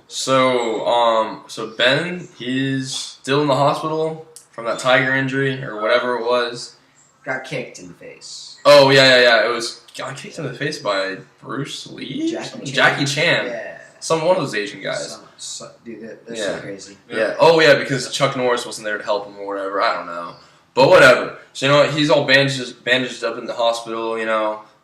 So Ben, he's still in the hospital from that tiger injury or whatever it was. Got kicked in the face. Oh yeah. It was got kicked in the face by Bruce Lee. Jackie Chan. Yeah. One of those Asian guys. Dude, they're so crazy. Yeah. Oh yeah, because Chuck Norris wasn't there to help him or whatever. I don't know. But whatever. So you know what? He's all bandaged up in the hospital.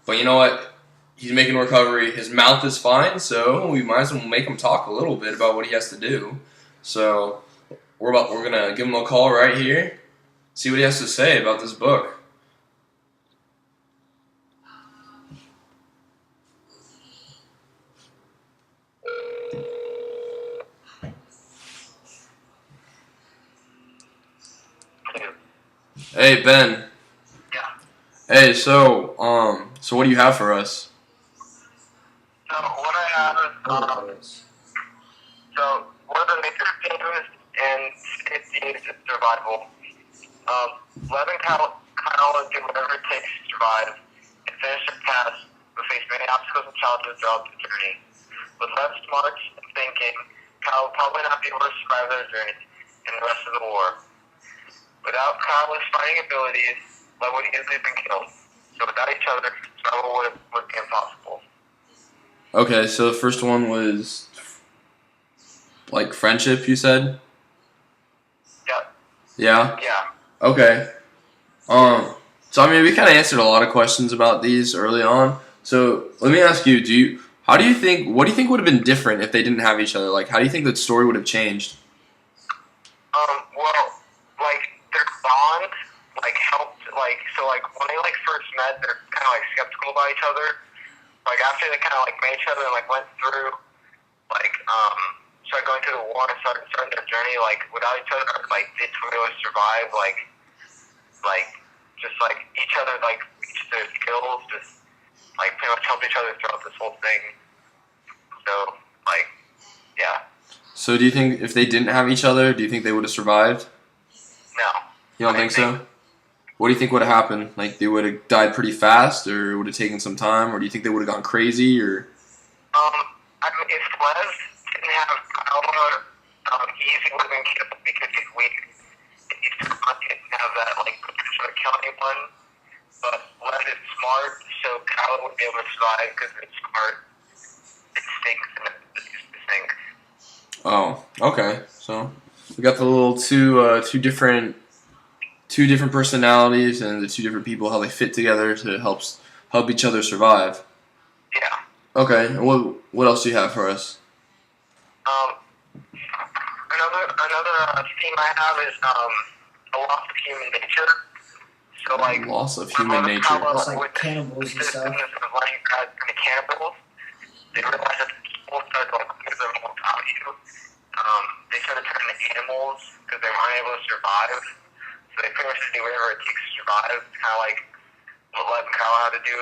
But you know what? He's making a recovery. His mouth is fine, so we might as well make him talk a little bit about what he has to do. So we're gonna give him a call right here, see what he has to say about this book. Hey Ben. Yeah. Hey, so what do you have for us? So what I have is, so one of the major themes in Thieves is survival. Lev and Kyle will do whatever it takes to survive and finish their task, but face many obstacles and challenges throughout the journey. With Lev's smarts and thinking, Kyle will probably not be able to survive their journey and the rest of the war. Without Kyle's fighting abilities, Lev would easily have been killed. So without each other, survival would be impossible. Okay, so the first one was like friendship, you said? Yep. Yeah? Yeah. Okay. So I mean, we kind of answered a lot of questions about these early on. So let me ask you: what do you think would have been different if they didn't have each other? Like, how do you think the story would have changed? Well, like their bond, like helped, like so, like when they first met, they're kind of skeptical about each other. Like after they kind of met each other and went through, started going through the war and starting their journey, without each other, they totally survive, just each other, each their skills, just pretty much help each other throughout this whole thing. So, yeah. So do you think if they didn't have each other, do you think they would have survived? No. You don't think so? What do you think would have happened? Like, they would have died pretty fast, or it would have taken some time, or do you think they would have gone crazy, or? I mean, if Les didn't have power, he would have been killed because he's weak. He didn't have that, potential to kill anyone. But Les is smart, so Kyle would be able to survive because it's smart. It stinks, and it used to stink. Oh, okay. So we got the little two different personalities and the two different people, how they fit together to help each other survive. Yeah. Okay. And what else do you have for us? Another theme I have is a loss of human nature. So loss of human nature. It's like cannibals and stuff. Of letting guys into cannibals, they realized that people started to lose their moral value. They started turning to animals because they weren't able to survive. So they pretty much do whatever it takes to survive. Kind of like what Lev and Kyle had to do.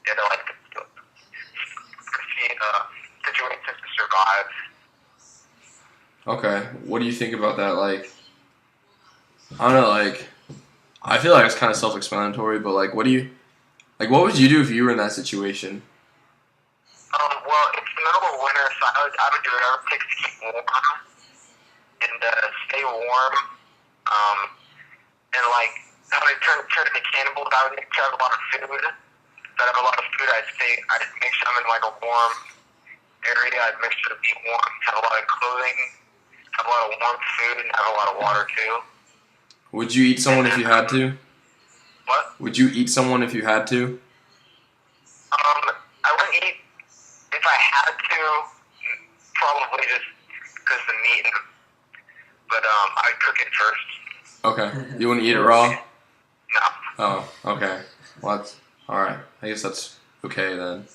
They had to proceed situations to survive. Okay. What do you think about that? I don't know. I feel like it's kind of self-explanatory, but what would you do if you were in that situation? Well, it's the middle of winter, so I would do whatever it takes to keep warm and stay warm. And I would turn into cannibals. I would make sure I have a lot of food. If I have a lot of food, I'd make sure I'm in a warm area. I'd make sure to be warm, have a lot of clothing, have a lot of warm food, and have a lot of water too. Would you eat someone if you had to? What? Would you eat someone if you had to? I wouldn't eat if I had to, probably just because the meat, but I'd cook it first. Okay. You wouldn't eat it raw? No. Oh, okay. Well, that's alright. I guess that's okay then.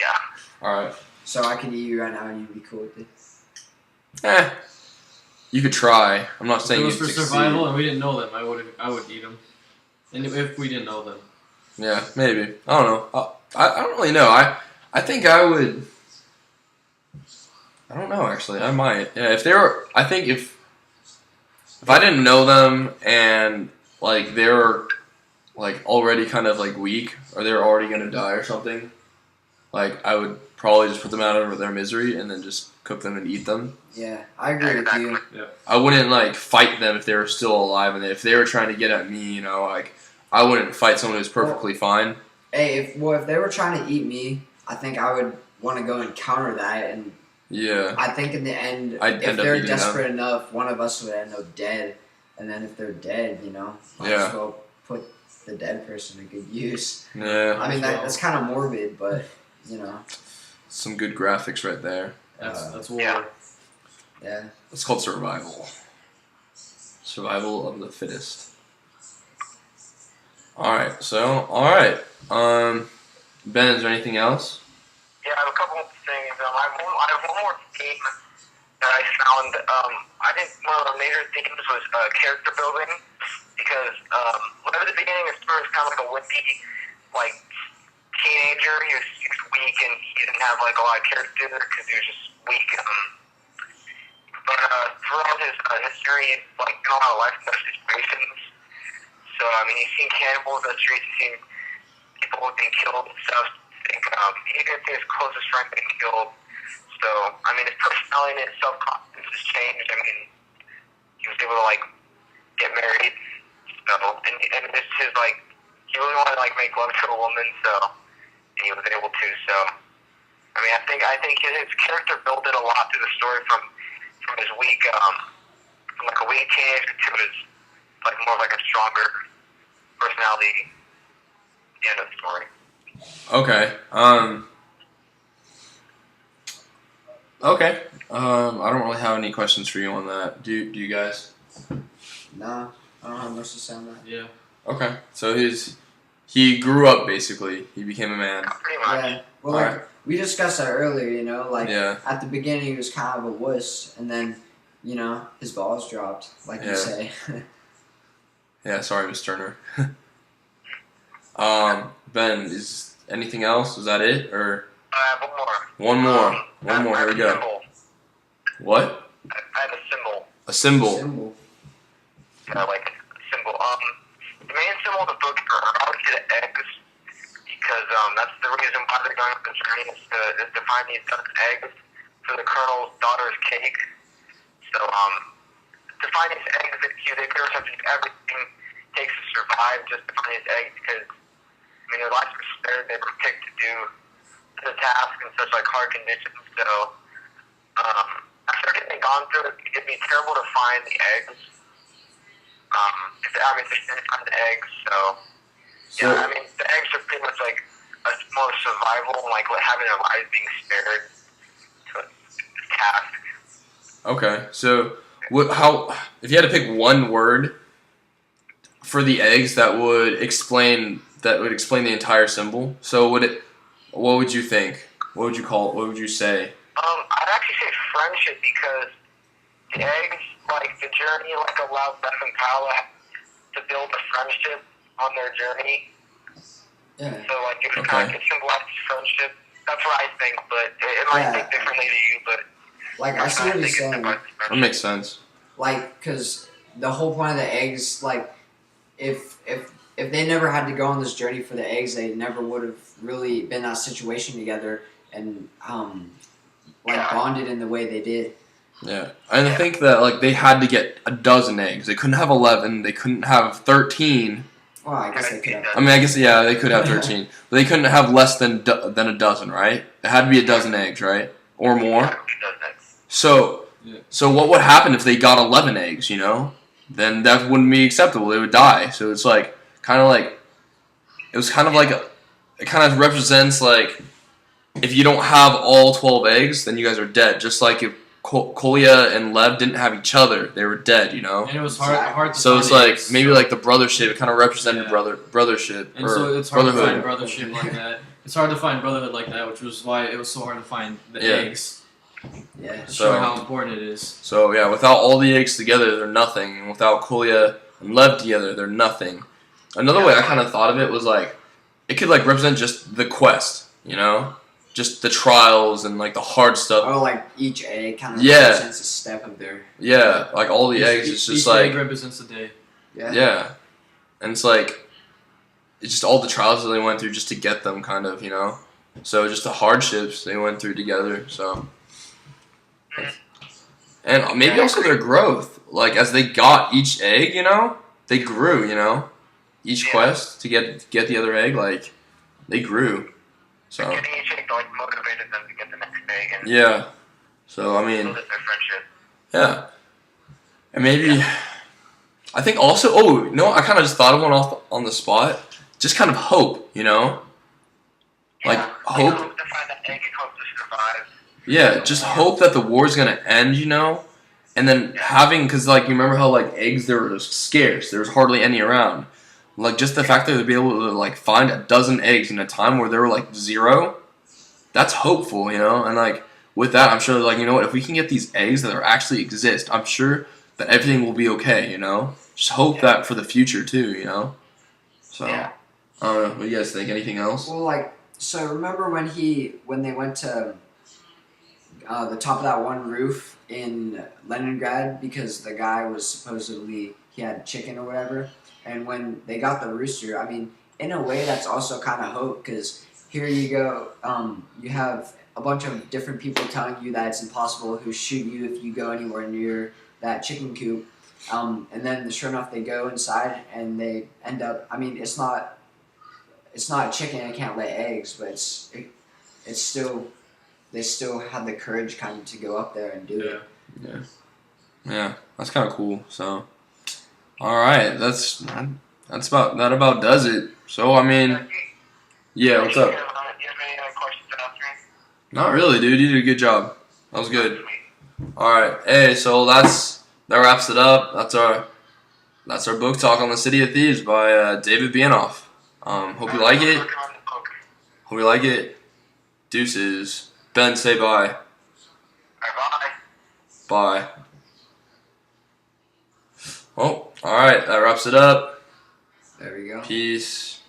Yeah. Alright. So I could eat you right now and you'd be cool with it? You could try. I'm not saying If it you'd was for succeed. survival and we didn't know them, I would eat them. And if we didn't know them. Yeah, maybe. I don't know. I don't really know. I think I would. I don't know actually. I might. Yeah, if they were. I think if I didn't know them and they were already kind of weak or they were already gonna die or something, I would probably just put them out of their misery and then just cook them and eat them. Yeah, I agree with you. I wouldn't like fight them if they were still alive, and if they were trying to get at me, you know, like I wouldn't fight someone who's perfectly fine. Hey, if they were trying to eat me, I think I would want to go and counter that, and Yeah. I think in the end, I'd if end up they're eating them. desperate enough, one of us would end up dead, and then if they're dead, you know, might Yeah. as well put the dead person to good use. Yeah. I mean, that's kind of morbid, but you know, Some good graphics right there. That's war. Yeah. yeah. It's called survival. Survival of the fittest. Alright, Ben, is there anything else? Yeah, I have a couple of things. I have one more theme that I found. I think one of the major themes was character building, because at the beginning it started kind of like a wimpy, like teenager. He was weak and he didn't have like a lot of character because he was just weak. But throughout his history, he's like in a lot of life and death situations. So I mean, he's seen cannibals in the streets. He's seen people being killed and stuff. I think he didn't see his closest friend being killed. So I mean, his personality and his self-confidence has changed. I mean, he was able to like get married. So and it's his like he really wanted to like make love to a woman. So and he was able to. So I mean, I think his character built it a lot through the story from his weak from like a weak teenager to his like more like a stronger personality at the end of the story. Okay. Okay. I don't really have any questions for you on that. Do you guys? No, I don't have much to say on that. Yeah. Okay. So he grew up basically. He became a man. Pretty much. Yeah. Well, All like right. we discussed that earlier, you know, like Yeah. at the beginning he was kind of a wuss, and then you know his balls dropped, like Yeah. you say. Yeah. Sorry, Miss Turner. Ben, is anything else? Is that it or I have one more. one more? One more. I Here have we a go. symbol. What? I have a symbol. A symbol. Symbol. Yeah, like a symbol. The main symbol of the book are obviously the eggs, because that's the reason why they're going on the journey is to find these eggs for the colonel's daughter's cake. So to find these eggs, they pretty much have to do everything it takes to survive just to find these eggs, because I mean their lives were spared. They were picked to do the task in such like hard conditions. So after getting gone through it, it'd be terrible to find the eggs. If they didn't find the eggs, so yeah, I mean the eggs are pretty much like a more survival, like having their lives being spared to a task. Okay. So how if you had to pick one word for the eggs that would explain the entire symbol? So what would you think? What would you call it? What would you say? I'd actually say friendship, because the eggs, like the journey, like allowed Beth and Paola to build a friendship on their journey. Yeah. So like it kind of symbolizes friendship. That's what I think, but it might think differently to you. But Like I see what you're saying. That makes sense. Like, cause the whole point of the eggs, like, if they never had to go on this journey for the eggs, they never would have really been in that situation together and bonded in the way they did. Yeah, and I think that like they had to get a dozen eggs. They couldn't have 11. They couldn't have 13. Well, I guess they could have. I mean, I guess yeah, they could have 13, but they couldn't have less than a dozen, right? It had to be a dozen eggs, right, or more. So what would happen if they got 11 eggs? You know, then that wouldn't be acceptable. They would die. So it's like it kind of represents like if you don't have all 12 eggs, then you guys are dead. Just like if Kolya and Lev didn't have each other, they were dead, you know? And it was hard to So find it's like, eggs, maybe so- like the brothership, it kind of represented brothership, And or so it's hard to brotherhood. find brothership like that. It's hard to find brotherhood like that, which was why it was so hard to find the Yeah. eggs. Yeah. To So- show how important it is. So yeah, without all the eggs together, they're nothing. And without Kolya and Lev together, they're nothing. Another way I kind of thought of it was like, it could like represent just the quest, you know? Just the trials and like the hard stuff. Or like each egg kind of Yeah. represents a step of their. Yeah, like all the eggs, it's just each like, egg represents a day. yeah. And it's like, it's just all the trials that they went through just to get them, kind of, you know? So just the hardships they went through together. So, and maybe also their growth. Like as they got each egg, they grew. Each quest to get the other egg, like they grew. So Getting each egg like motivated them to get the next egg and yeah. So I mean, build their friendship. yeah, and maybe I think also. Oh no, I kind of just thought of one off on the spot. Just kind of hope, like Yeah, hope. hope to find that egg and hope to survive. Yeah, just hope that the war's gonna end, and then because like you remember how like eggs there was scarce, there was hardly any around. Like just the fact that they'd be able to like find a dozen eggs in a time where there were like zero, that's hopeful, and like with that, I'm sure like what, if we can get these eggs that are actually exist, I'm sure that everything will be okay, Just hope that for the future too, So Yeah. I don't know. What do you guys think? Anything else? Well, like, so remember when they went to the top of that one roof in Leningrad because the guy was supposedly he had chicken or whatever, and when they got the rooster, I mean, in a way that's also kind of hope because here you go, you have a bunch of different people telling you that it's impossible, who shoot you if you go anywhere near that chicken coop, and then sure enough they go inside and they end up. I mean, it's not a chicken; it can't lay eggs, but it's still. They still had the courage kind of to go up there and do it. Yeah, that's kind of cool. So, all right, that about does it. So I mean, yeah, what's up? Do you have any other questions to ask me? Not really, dude. You did a good job. That was good. All right, hey, so that wraps it up. That's our book talk on the City of Thieves by David Bianoff. Hope you like it. Hope you like it. Deuces. Ben, say bye. Bye-bye. Bye. Oh, all right. That wraps it up. There we go. Peace.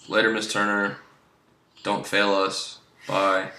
Later, Miss Turner. Don't fail us. Bye.